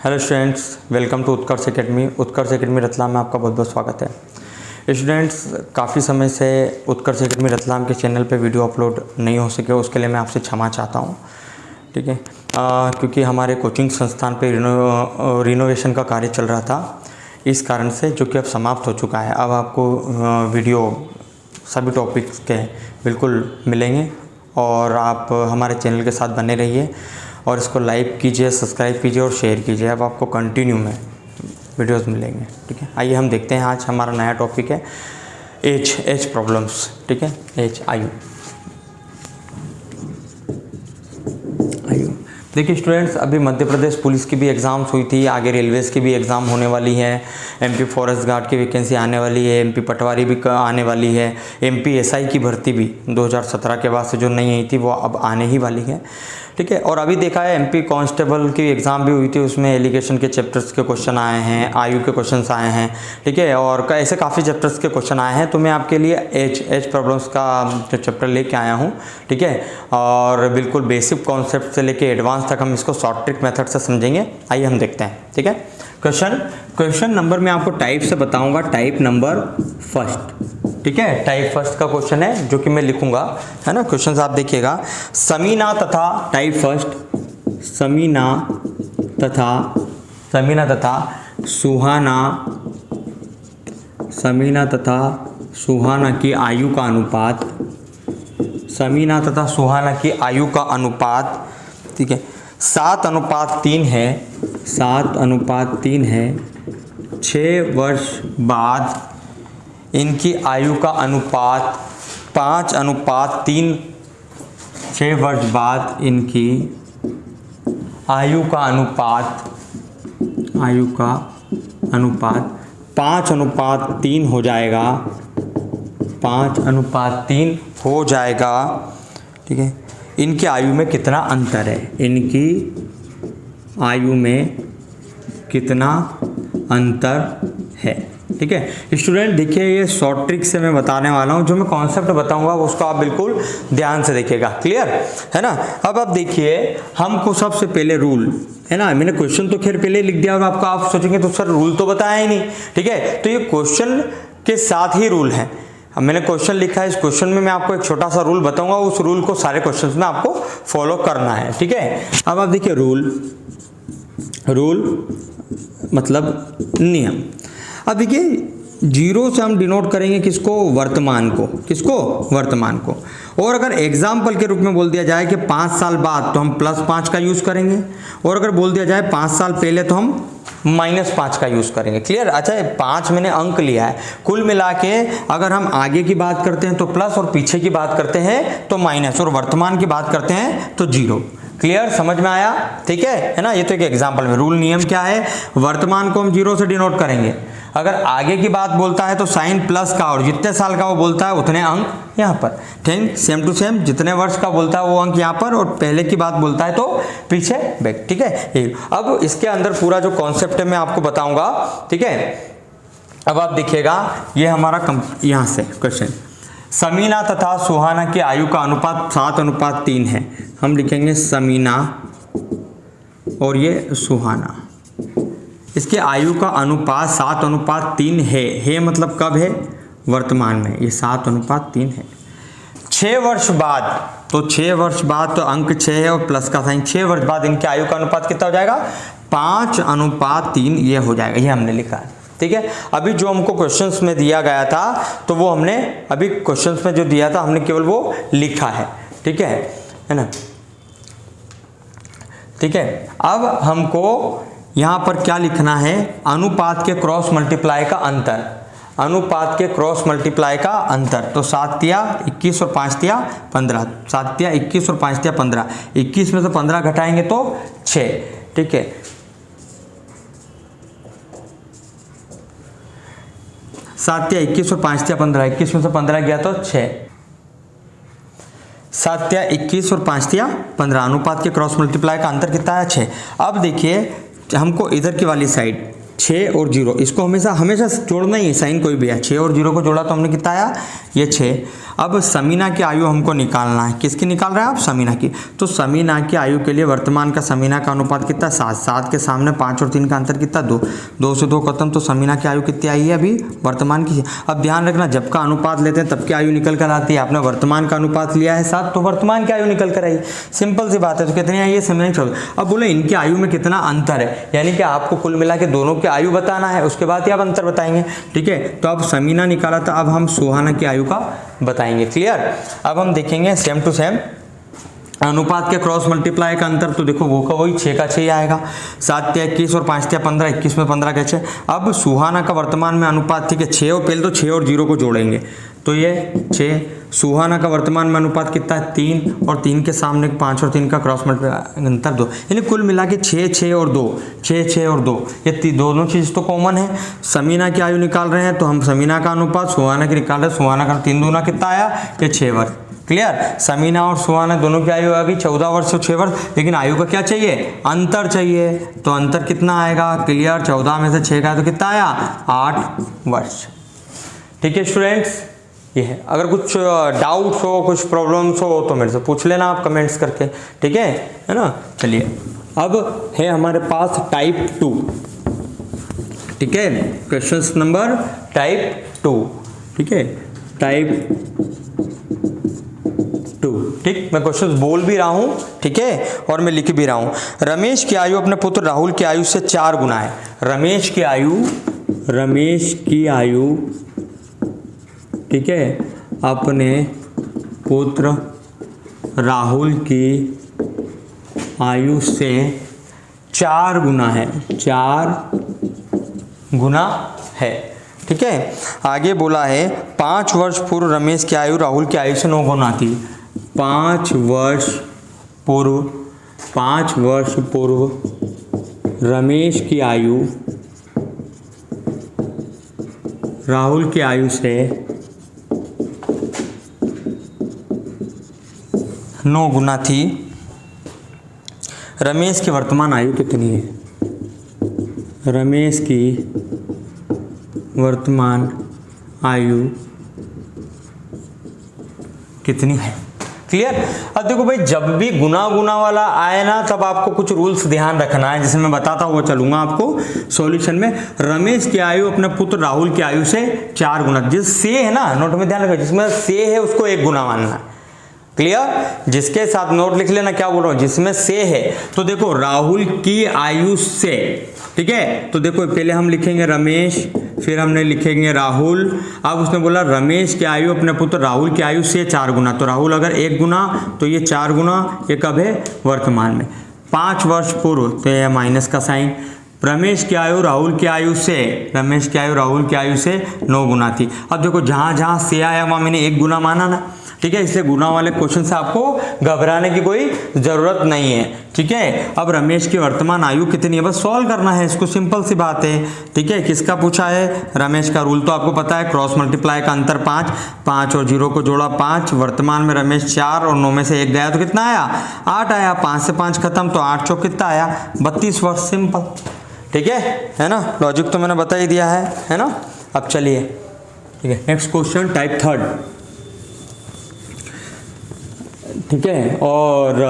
Hello students, welcome to Utkarsh academy Ratlam में आपका बहुत बहुत स्वागत है। स्टूडेंट्स, काफ़ी समय से उत्कर्ष एकेडमी रतलाम के चैनल पे वीडियो अपलोड नहीं हो सके, उसके लिए मैं आपसे क्षमा चाहता हूँ। ठीक है, क्योंकि हमारे कोचिंग संस्थान पे रिनोवेशन का कार्य चल रहा था, इस कारण से, जो कि अब समाप्त हो चुका है। अब आपको वीडियो सभी टॉपिक्स के बिल्कुल मिलेंगे और आप हमारे चैनल के साथ बने रहिए और इसको लाइक कीजिए, सब्सक्राइब कीजिए और शेयर कीजिए। अब आपको कंटिन्यू में वीडियोस मिलेंगे। ठीक है, आइए हम देखते हैं। आज हमारा नया टॉपिक है एज प्रॉब्लम्स। ठीक है, एज आयु। देखिए स्टूडेंट्स, अभी मध्य प्रदेश पुलिस की भी एग्ज़ाम्स हुई थी, आगे रेलवेज़ की भी एग्ज़ाम होने वाली है, एमपी फॉरेस्ट गार्ड की वैकेंसी आने वाली है, एमपी पटवारी भी आने वाली है, एमपी एसआई की भर्ती भी 2017 के बाद से जो नहीं आई थी वो अब आने ही वाली है। ठीक है, और अभी देखा है एमपी कांस्टेबल की एग्ज़ाम भी हुई थी, उसमें एलिगेशन के चैप्टर्स के क्वेश्चन आए हैं, आयु के क्वेश्चंस आए हैं। ठीक है, और ऐसे काफ़ी चैप्टर्स के क्वेश्चन आए हैं, तो मैं आपके लिए एज प्रॉब्लम्स का जो चैप्टर लेके आया हूँ। ठीक है, और बिल्कुल बेसिक कॉन्सेप्ट से लेके एडवांस तक हम इसको शॉर्ट ट्रिक मेथड से समझेंगे। आइए हम देखते हैं। ठीक है, क्वेश्चन नंबर मैं आपको टाइप से बताऊंगा, टाइप नंबर फर्स्ट। ठीक है, टाइप फर्स्ट का क्वेश्चन है जो कि मैं लिखूंगा, है ना। क्वेश्चन आप देखिएगा, समीना तथा टाइप फर्स्ट, समीना सुहाना की आयु का अनुपात, समीना तथा सुहाना की आयु का अनुपात, ठीक है, 7:3 है, 7:3 है। 6 वर्ष बाद इनकी आयु का अनुपात 5:3, 6 वर्ष बाद इनकी आयु का अनुपात 5:3 हो जाएगा, 5:3 हो जाएगा। ठीक है, इनकी आयु में कितना अंतर है, इनकी आयु में कितना अंतर है। ठीक है स्टूडेंट, देखिए ये शॉर्ट ट्रिक से मैं बताने वाला हूँ, जो मैं कॉन्सेप्ट बताऊंगा उसको आप बिल्कुल ध्यान से देखिएगा। क्लियर है ना। अब आप देखिए, हमको सबसे पहले रूल, है ना, मैंने क्वेश्चन तो खैर पहले लिख दिया और आपको आप सोचेंगे तो सर रूल तो बताया ही नहीं। ठीक है, तो ये क्वेश्चन के साथ ही रूल है। अब मैंने क्वेश्चन लिखा है, इस क्वेश्चन में मैं आपको एक छोटा सा रूल बताऊंगा, उस रूल को सारे क्वेश्चंस में आपको फॉलो करना है। ठीक है, अब आप देखिए, रूल मतलब नियम। अब देखिए, 0 से हम डिनोट करेंगे किसको, वर्तमान को। और अगर एग्जाम्पल के रूप में बोल दिया जाए कि 5 साल बाद, तो हम +5 का यूज करेंगे, और अगर बोल दिया जाए 5 साल पहले, तो हम -5 का यूज करेंगे। क्लियर। अच्छा, 5 मैंने अंक लिया है, कुल मिला के अगर हम आगे की बात करते हैं तो प्लस, और पीछे की बात करते हैं तो माइनस, और वर्तमान की बात करते हैं तो 0। क्लियर, समझ में आया। ठीक है ना। ये तो एक एग्जाम्पल में रूल नियम क्या है, वर्तमान को हम 0 से डिनोट करेंगे, अगर आगे की बात बोलता है तो साइन प्लस का, और जितने साल का वो बोलता है उतने अंक यहाँ पर। ठीक, सेम टू सेम, जितने वर्ष का बोलता है वो अंक यहाँ पर, और पहले की बात बोलता है तो पीछे बैक। ठीक है, अब इसके अंदर पूरा जो कॉन्सेप्ट है मैं आपको बताऊंगा। ठीक है, अब आप देखिएगा, ये हमारा यहाँ से क्वेश्चन, समीना तथा सुहाना की आयु का अनुपात 7:3 है। हम लिखेंगे समीना और ये सुहाना, इसके आयु का अनुपात 7:3 है मतलब कब है, वर्तमान में, ये 7:3 है। 6 वर्ष बाद, तो 6 वर्ष बाद, तो अंक 6 है और प्लस का साइन, 6 वर्ष बाद इनके आयु का अनुपात कितना हो जाएगा, 5:3 ये हो जाएगा, ये हमने लिखा है। ठीक है, अभी जो हमको क्वेश्चंस में दिया गया था, तो वो हमने अभी क्वेश्चंस में जो दिया था हमने केवल वो लिखा है। ठीक है ना। ठीक है, अब हमको यहाँ पर क्या लिखना है, अनुपात के क्रॉस मल्टीप्लाई का अंतर, अनुपात के क्रॉस मल्टीप्लाई का अंतर। तो 7 तिया 21 और 5 तिया 15, 7 तिया 21 और 5 तिया 15, 21 में से 15 घटाएंगे तो 6। ठीक है, 7 तिया 21 और 5 तिया 15, 21 में से 15 गया तो 6, 7 तिया 21 और 5 तिया 15, अनुपात के क्रॉस मल्टीप्लाई का अंतर कितना है, 6। अब देखिए, हमको इधर की वाली साइड 6 और 0, इसको हमेशा हमेशा जोड़ना ही है, साइन कोई भी है। 6 और 0 को जोड़ा तो हमने कितना आया, ये 6। अब समीना की आयु हमको निकालना है, किसकी निकाल रहे हैं आप, समीना की। तो समीना की आयु के लिए वर्तमान का समीना का अनुपात कितना, 7। 7 के सामने 5 और 3 का अंतर कितना, 2। 2 से 2 खत्म, तो समीना की आयु कितनी आई है अभी वर्तमान की। अब ध्यान रखना, जब का अनुपात लेते हैं तब की आयु निकल कर आती है। आपने वर्तमान का अनुपात लिया है 7, तो वर्तमान की आयु निकल कर आई, सिंपल सी बात है। तो कितनी आई है, समीना 14। अब बोले इनकी आयु में कितना अंतर है, यानी कि आपको कुल मिला के दोनों की आयु बताना है, उसके बाद ही आप अंतर बताएंगे, ठीक है। तो अब समीना निकाला था, अब हम सुहाना की आयु का बताएंगे, क्लियर। अब हम देखेंगे सेम टू सेम अनुपात के क्रॉस मल्टीप्लाई का अंतर, तो देखो वो का वही 6 का 6 आएगा। 7 × 21 और 5 × 15, 21 में 15 का 6। अब सुहाना का वर्तमान में अनुपात, ठीक है, 6 और पहले तो 6 और 0 को जोड़ेंगे, तो ये 6। सुहाना का वर्तमान में अनुपात कितना है, 3, और 3 के सामने 5 और 3 का क्रॉस मल्टीप्लाई अंतर 2, यानी कुल मिला के 6, 6 और 2, 6, 6 और 2, ये दोनों चीज़ तो कॉमन है। समीना की आयु निकाल रहे हैं, तो हम समीना का अनुपात सुहाना की निकाल रहे हैं। सुहाना का 3 दूना कितना आया, ये 6 वर्ष, क्लियर। समीना और सुहाना दोनों की आयु आ गई 14 वर्ष और 6 वर्ष, लेकिन आयु का क्या चाहिए, अंतर चाहिए। तो अंतर कितना आएगा, क्लियर, 14 में से 6 का तो कितना आया, 8 वर्ष, ठीक है स्टूडेंट्स। ये है, अगर कुछ डाउट्स हो, कुछ प्रॉब्लम्स हो तो मेरे से पूछ लेना आप कमेंट्स करके, ठीक है ना। चलिए अब है हमारे पास टाइप 2, ठीक है, क्वेश्चंस नंबर टाइप 2, ठीक है, टाइप 2, ठीक। मैं क्वेश्चंस बोल भी रहा हूं, ठीक है, और मैं लिख भी रहा हूं। रमेश की आयु अपने पुत्र राहुल की आयु से 4 गुना है। रमेश की आयु, ठीक है, अपने पुत्र राहुल की आयु से 4 गुना है, 4 गुना है, ठीक है। आगे बोला है 5 वर्ष पूर्व रमेश की आयु राहुल की आयु से 9 गुना थी। 5 वर्ष पूर्व रमेश की आयु राहुल की आयु से 9 गुना थी। रमेश की वर्तमान आयु कितनी है, रमेश की वर्तमान आयु कितनी है, क्लियर। अब देखो भाई, जब भी गुना वाला आए ना, तब आपको कुछ रूल्स ध्यान रखना है, जिसे मैं बताता हुआ चलूंगा आपको सॉल्यूशन में। रमेश की आयु अपने पुत्र राहुल की आयु से 4 गुना, जिस से है ना, नोट में ध्यान रखो, जिसमें से है उसको 1 गुना मानना है, क्लियर। जिसके साथ नोट लिख लेना, क्या बोल रहा हूं, जिसमें से है। तो देखो राहुल की आयु से, ठीक है, तो देखो पहले हम लिखेंगे रमेश, फिर हमने लिखेंगे राहुल। अब उसने बोला रमेश की आयु अपने पुत्र राहुल की आयु से 4 गुना, तो राहुल अगर 1 गुना तो ये 4 गुना, ये कब है, वर्तमान में। 5 वर्ष पूर्व, तो ये माइनस का साइन। रमेश की आयु राहुल की आयु से 9 गुना थी। अब देखो जहां जहां से आया वहां मैंने 1 गुना माना ना, ठीक है, इसलिए गुना वाले क्वेश्चन से आपको घबराने की कोई जरूरत नहीं है, ठीक है। अब रमेश की वर्तमान आयु कितनी है, बस सॉल्व करना है इसको, सिंपल सी बात है, ठीक है। किसका पूछा है, रमेश का। रूल तो आपको पता है, क्रॉस मल्टीप्लाई का अंतर 5, 5 और 0 को जोड़ा 5। वर्तमान में रमेश 4 और 9 में से 1 गया तो कितना आया, 8 आया। 5 से 5 खत्म, तो 8 चौक कितना आया, 32 वर्ष, सिंपल, ठीक है ना। लॉजिक तो मैंने बता ही दिया है ना। अब चलिए, ठीक है, नेक्स्ट क्वेश्चन टाइप 3, ठीक है। और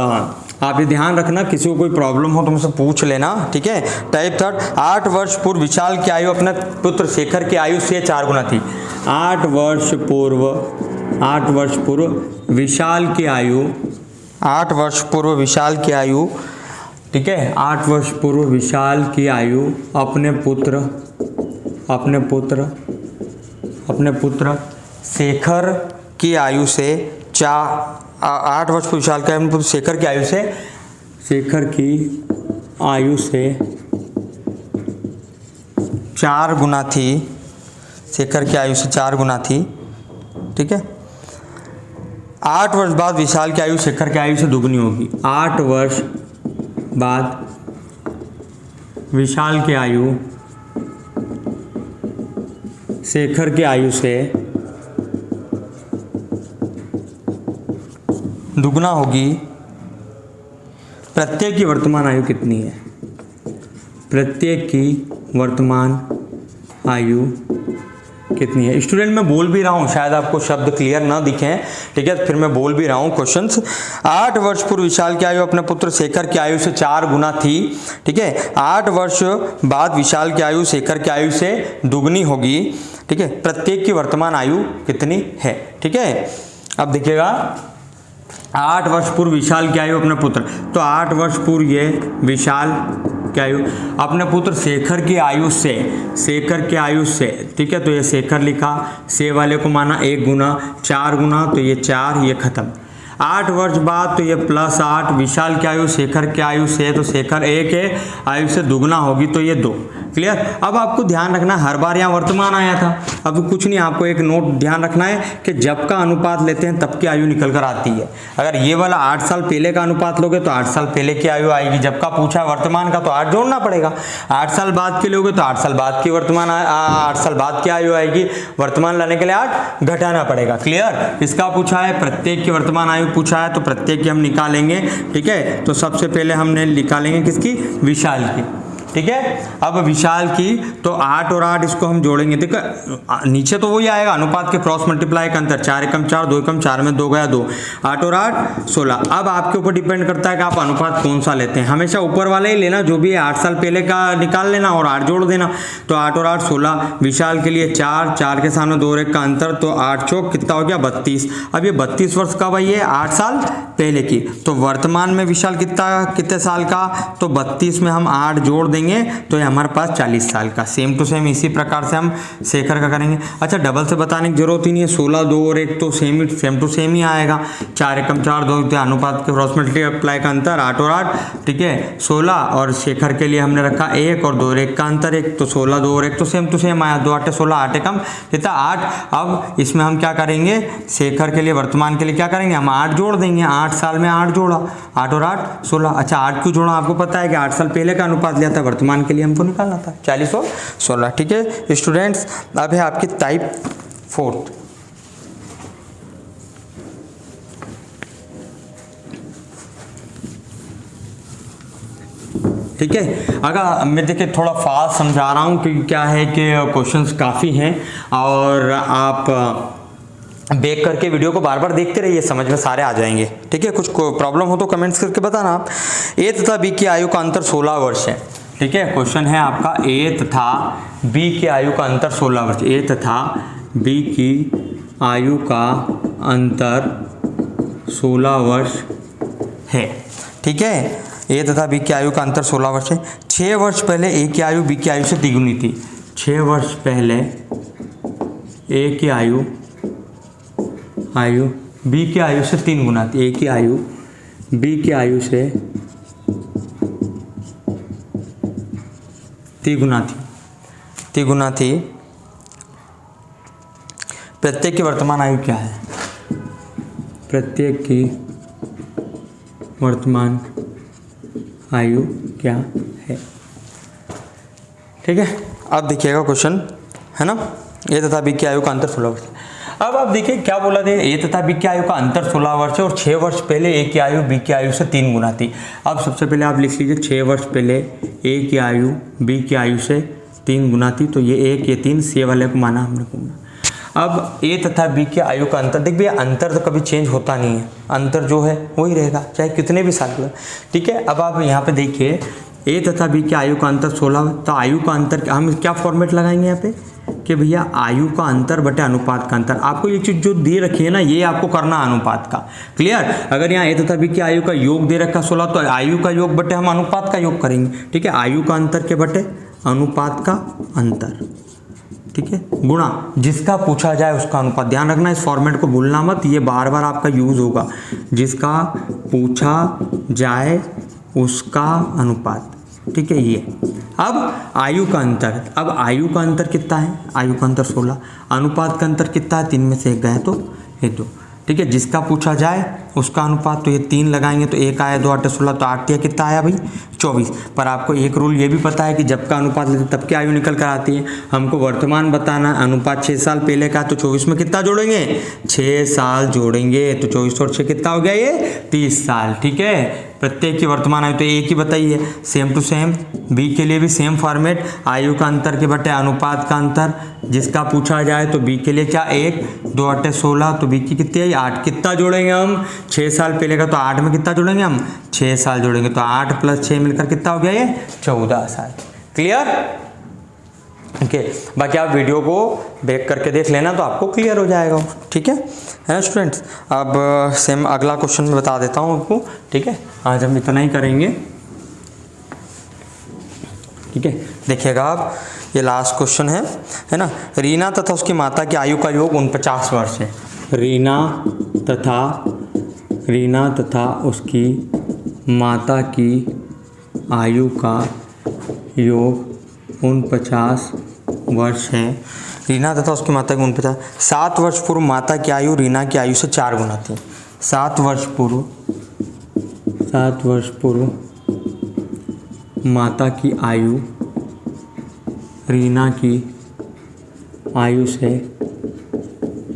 आप ये ध्यान रखना, किसी को कोई प्रॉब्लम हो तो मुझसे पूछ लेना, ठीक है। टाइप 3, 8 वर्ष पूर्व विशाल की आयु अपने पुत्र शेखर की आयु से 4 गुना थी। 8 वर्ष पूर्व विशाल की आयु, 8 वर्ष पूर्व विशाल की आयु, ठीक है, 8 वर्ष पूर्व विशाल की आयु अपने पुत्र शेखर की आयु से 8 वर्ष पूर्व विशाल का पुत्र शेखर की आयु से 4 गुना थी। शेखर की आयु से 4 गुना थी, ठीक है। 8 वर्ष बाद विशाल की आयु शेखर की आयु से दुगनी होगी। 8 वर्ष बाद विशाल की आयु शेखर की आयु से दुगना होगी। प्रत्येक की वर्तमान आयु कितनी है, प्रत्येक की वर्तमान आयु कितनी है। स्टूडेंट मैं बोल भी रहा हूँ, शायद आपको शब्द क्लियर ना दिखें, ठीक है, फिर मैं बोल भी रहा हूँ क्वेश्चंस। 8 वर्ष पूर्व विशाल की आयु अपने पुत्र शेखर की आयु से 4 गुना थी, ठीक है। 8 वर्ष बाद विशाल की आयु शेखर की आयु से दुगनी होगी, ठीक है। प्रत्येक की वर्तमान आयु कितनी है, ठीक है। अब देखिएगा 8 वर्ष पूर्व विशाल की आयु अपने पुत्र, तो 8 वर्ष पूर्व ये विशाल की आयु अपने पुत्र शेखर की आयु से, शेखर की आयु से, ठीक है। तो ये शेखर लिखा, से वाले को माना 1 गुना, 4 गुना, तो ये 4, ये खत्म। 8 वर्ष बाद तो ये +8, विशाल की आयु शेखर की आयु से, तो शेखर 1 है, आयु से दुगना होगी तो ये 2। क्लियर। अब आपको ध्यान रखना, हर बार यहाँ वर्तमान आया था, अब कुछ नहीं, आपको एक नोट ध्यान रखना है कि जब का अनुपात लेते हैं तब की आयु निकल कर आती है। अगर ये वाला 8 साल पहले का अनुपात लोगे तो 8 साल पहले की आयु आएगी, जब का पूछा है वर्तमान का तो 8 जोड़ना पड़ेगा। 8 साल बाद के लोगे तो 8 साल बाद की वर्तमान 8 साल बाद की आयु आएगी, वर्तमान लाने के लिए 8 घटाना पड़ेगा। क्लियर। इसका पूछा है प्रत्येक की वर्तमान आयु पूछा है, तो प्रत्येक की हम निकालेंगे, ठीक है। तो सबसे पहले हमने निकालेंगे किसकी, विशाल की, ठीक है। अब विशाल की तो 8 और 8 इसको हम जोड़ेंगे, देखो नीचे तो वही आएगा, अनुपात के क्रॉस मल्टीप्लाई का अंतर, 4 एकम 4, 2 एकम 4 में 2 गया 2, 8 और 8 16। अब आपके ऊपर डिपेंड करता है कि आप अनुपात कौन सा लेते हैं, हमेशा ऊपर वाला ही लेना, जो भी है 8 साल पहले का निकाल लेना और 8 जोड़ देना। तो 8 और 8 16, विशाल के लिए 4, 4 के सामने 2 और 1 का अंतर, तो 8 चौक कितना हो गया 32। अब ये 32 वर्ष का भाई है 8 साल पहले की, तो वर्तमान में विशाल कितने साल का, तो 32 में हम 8 जोड़ देंगे तो ये हमारे पास 40 साल का। सेम टू सेम इसी प्रकार से हम शेखर का करेंगे। अच्छा डबल से बताने की जरूरत ही नहीं है, 16 2 और 1 तो सेम टू सेम ही आएगा, 4 एकम 4 2, अनुपात के क्रॉस मल्टीप्लाई का अंतर 8 और 8, ठीक है 16। और शेखर के लिए हमने रखा 1 और 2 और 1 का अंतर 1, तो 16 2 और 1 तो सेम टू सेम आया, 2 8 16, 8 एकम कितना 8। अब इसमें हम क्या करेंगे, शेखर के लिए वर्तमान के लिए क्या करेंगे, हम 8 जोड़ देंगे, 8 साल में 8 जोड़ा, 8 और 8 16। अच्छा 8 क्यों जोड़ा, आपको पता है कि 8 साल पहले का अनुपात लिया था, वर्तमान के लिए हमको निकालना था 40 और 16, ठीक है स्टूडेंट्स। अब है आपकी टाइप 4, ठीक है। अगर मैं देखिए थोड़ा फास्ट समझा रहा हूँ क्योंकि क्या है कि क्वेश्चंस काफ़ी हैं और आप देख करके वीडियो को बार बार देखते रहिए, समझ में सारे आ जाएंगे, ठीक है। कुछ प्रॉब्लम हो तो कमेंट्स करके बताना आप। ए तथा बी की आयु का अंतर 16 वर्ष है, ठीक है। क्वेश्चन है आपका ए तथा बी की आयु का अंतर 16 वर्ष, ए तथा बी की आयु का अंतर 16 वर्ष है, ठीक है। ए तथा बी की आयु का अंतर 16 वर्ष है। 6 वर्ष पहले ए की आयु बी की आयु से द्विगुनी थी, 6 वर्ष पहले ए की आयु बी की आयु से 3 गुना थी, ए की आयु बी की आयु से 3 गुना थी। प्रत्येक की वर्तमान आयु क्या है, प्रत्येक की वर्तमान आयु क्या है, ठीक है। अब देखिएगा क्वेश्चन है ना, ए तथा बी की आयु का अंतर 16 वर्ष। अब आप देखिए क्या बोला था, ए तथा बी की आयु का अंतर 16 वर्ष है और 6 वर्ष पहले ए की आयु बी की आयु से 3 गुना थी। अब सबसे पहले आप लिख लीजिए 6 वर्ष पहले ए की आयु बी की आयु से 3 गुना थी, तो ये 1 ये 3 सी वाले को माना हमने घूमना। अब ए तथा बी की आयु का अंतर, देख भैया अंतर तो कभी चेंज होता नहीं है, अंतर जो है वही रहेगा चाहे कितने भी साल का, ठीक है। अब आप यहाँ पे देखिए ए तथा बी की आयु का अंतर 16, तो आयु का अंतर हम क्या फॉर्मेट लगाएंगे यहाँ पे कि भैया आयु का अंतर बटे अनुपात का अंतर। आपको ये चीज़ जो दे रखी है ना, ये आपको करना अनुपात का। क्लियर। अगर यहाँ ए तथा बी की आयु का योग दे रखा 16, तो आयु का योग बटे हम अनुपात का योग करेंगे, ठीक है। आयु का अंतर के बटे अनुपात का अंतर, ठीक है, गुणा जिसका पूछा जाए उसका अनुपात। ध्यान रखना इस फॉर्मेट को भूलना मत, ये बार बार आपका यूज होगा, जिसका पूछा जाए उसका अनुपात, ठीक है ये। अब आयु का अंतर, अब आयु का अंतर कितना है, आयु का अंतर 16, अनुपात का अंतर कितना है, 3 में से 1 गया तो ये 2, ठीक है। जिसका पूछा जाए उसका अनुपात, तो ये 3 लगाएंगे तो 1 आया, 2 8 16, तो 8 या कितना आया भाई 24। पर आपको एक रूल ये भी पता है कि जब का अनुपात लेते तब की आयु निकल कर आती है। हमको वर्तमान बताना, अनुपात 6 साल पहले का, तो 24 में कितना जोड़ेंगे 6 साल जोड़ेंगे, तो 24 और 6 कितना हो गया ये 30 साल। ठीक है, प्रत्येक की वर्तमान आयु तो एक ही बताई है, सेम टू सेम। बी के लिए भी सेम फॉर्मेट, आयु का अंतर के बटे अनुपात का अंतर, जिसका पूछा जाए तो बी के लिए क्या 1 2 8 16, तो बी की कितनी आई 8। कितना जोड़ेंगे हम 6 साल पहले का, तो 8 में कितना जोड़ेंगे हम 6 साल जोड़ेंगे, तो 8 + 6 मिलकर कितना हो गया ये 14 साल। क्लियर? ओके, बाकी आप वीडियो को बैक करके देख लेना तो आपको क्लियर हो जाएगा। ठीक है ना स्टूडेंट्स? अब सेम अगला क्वेश्चन में बता देता हूँ आपको। ठीक है, आज हम इतना ही करेंगे। ठीक है, देखिएगा आप, ये लास्ट क्वेश्चन है ना। रीना तथा उसकी माता की आयु का योग 49 वर्ष है। रीना तथा उसकी माता की आयु का योग 49 वर्ष है। रीना तथा उसकी माता की 49, 7 वर्ष पूर्व माता की आयु रीना की आयु से 4 गुना थी। 7 वर्ष पूर्व माता की आयु रीना की आयु से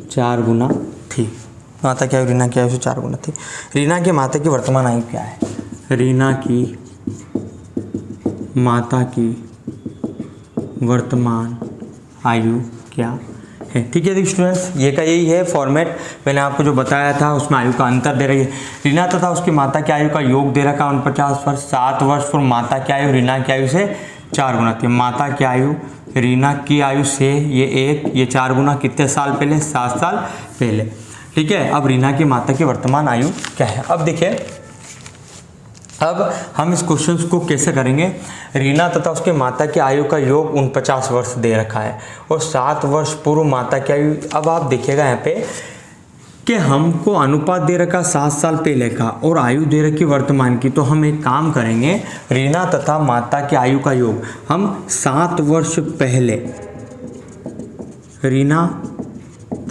4 गुना थी। माता की आयु रीना की आयु से 4 गुना थी। रीना की माता की वर्तमान आयु क्या है? रीना की माता की वर्तमान आयु क्या है? ठीक है स्टूडेंट्स, ये का यही है फॉर्मेट, मैंने आपको जो बताया था उसमें आयु का अंतर दे रही है। रीना तथा उसकी माता की आयु का योग दे रखा 49 वर्ष। 7 वर्ष पूर्व माता की आयु रीना की आयु से 4 गुना थी। माता की आयु रीना की आयु से ये 4 गुना कितने साल पहले? 7 साल पहले। ठीक है, अब रीना की माता की वर्तमान आयु क्या है? अब देखिए, अब हम इस क्वेश्चन को कैसे करेंगे। रीना तथा उसके माता की आयु का योग 49 वर्ष दे रखा है और 7 वर्ष पूर्व माता की आयु। अब आप देखिएगा यहाँ पे कि हमको अनुपात दे रखा 7 साल पहले का और आयु दे रखी वर्तमान की। तो हम एक काम करेंगे, रीना तथा माता की आयु का योग हम 7 वर्ष पहले रीना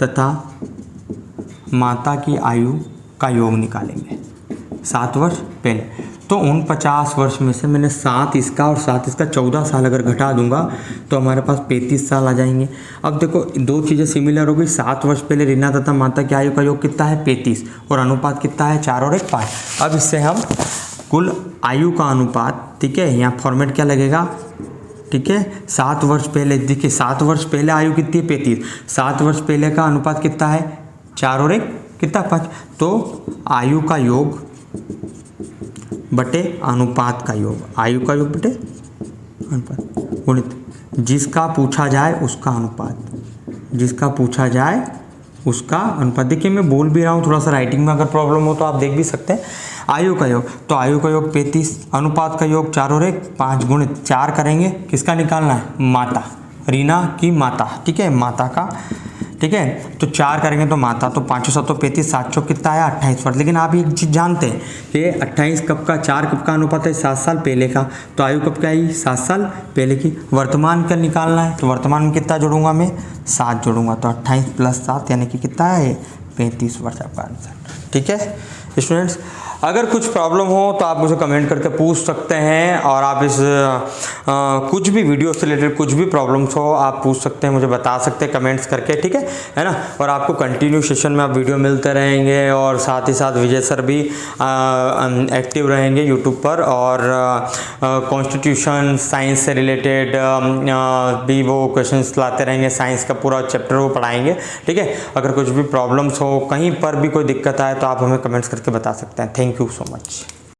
तथा माता की आयु का योग निकालेंगे। 7 वर्ष पहले, तो 49 वर्ष में से मैंने 7 इसका और 7 इसका 14 साल अगर घटा दूंगा तो हमारे पास 35 साल आ जाएंगे। अब देखो, दो चीज़ें सिमिलर हो गई। 7 वर्ष पहले रीना तथा माता की आयु का योग कितना है 35 और अनुपात कितना है 4 और 1 5। अब इससे हम कुल आयु का अनुपात, ठीक है, यहाँ फॉर्मेट क्या लगेगा, ठीक है, 7 वर्ष पहले, देखिए 7 वर्ष पहले आयु कितनी है 35, 7 वर्ष पहले का अनुपात कितना है 4 और 1 कितना 5, तो आयु का योग बटे अनुपात का योग, आयु का योग बटे अनुपात गुणित जिसका पूछा जाए उसका अनुपात, जिसका पूछा जाए उसका अनुपात। देखिए मैं बोल भी रहा हूँ, थोड़ा सा राइटिंग में अगर प्रॉब्लम हो तो आप देख भी सकते हैं। आयु का योग, तो आयु का योग 35, अनुपात का योग 4 और 1 5 गुणित 4 करेंगे, किसका निकालना है माता, रीना की माता, ठीक है, माता का, ठीक है, तो 4 करेंगे तो माता, तो 5 7 35 7 कितना आया 28 वर्ष। लेकिन आप एक चीज़ जानते हैं कि 28 कब का, 4 कब का अनुपात है 7 साल पहले का, तो आयु कब का आई 7 साल पहले की। वर्तमान का निकालना है, तो वर्तमान में कितना जोड़ूंगा मैं 7 जोड़ूंगा, तो 28 + 7 यानी कि कितना है 35 वर्ष आपका आंसर। ठीक है स्टूडेंट्स, अगर कुछ प्रॉब्लम हो तो आप मुझे कमेंट करके पूछ सकते हैं और आप इस कुछ भी वीडियो से रिलेटेड कुछ भी प्रॉब्लम्स हो आप पूछ सकते हैं, मुझे बता सकते हैं कमेंट्स करके, ठीक है ना। और आपको कंटिन्यू सेशन में आप वीडियो मिलते रहेंगे और साथ ही साथ विजय सर भी एक्टिव रहेंगे यूट्यूब पर, और कॉन्स्टिट्यूशन साइंस से रिलेटेड भी वो क्वेश्चंस लाते रहेंगे, साइंस का पूरा चैप्टर वो पढ़ाएंगे, ठीक है। अगर कुछ भी प्रॉब्लम्स हो, कहीं पर भी कोई दिक्कत आए तो आप हमें कमेंट्स करके बता सकते हैं। Thank you so much.